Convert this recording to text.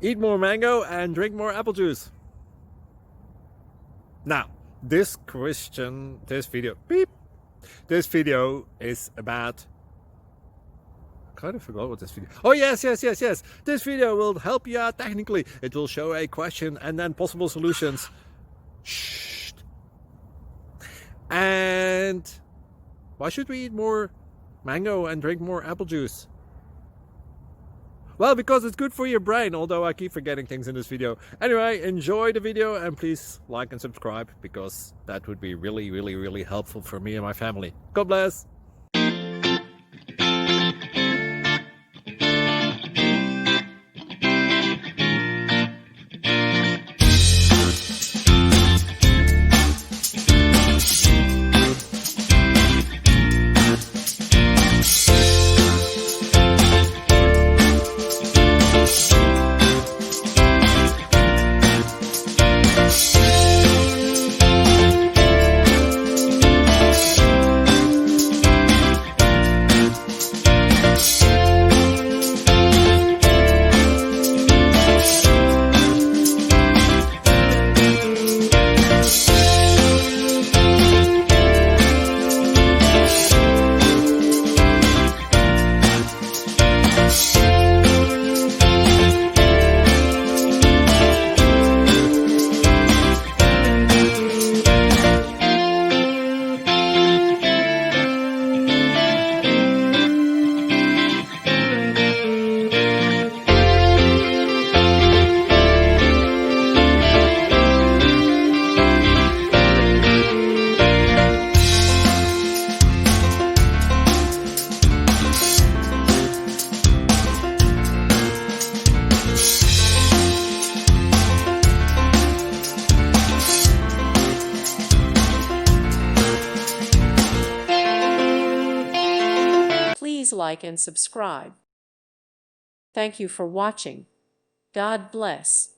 Eat more mango and drink more apple juice. Now, this video is about, I kind of forgot what this video. Oh yes. This video will help you out technically. It will show a question and then possible solutions. Shh. And why should we eat more mango and drink more apple juice? Well, because it's good for your brain, although I keep forgetting things in this video. Anyway, enjoy the video and please like and subscribe, because that would be really helpful for me and my family. God bless! Please like and subscribe. Thank you for watching. God bless.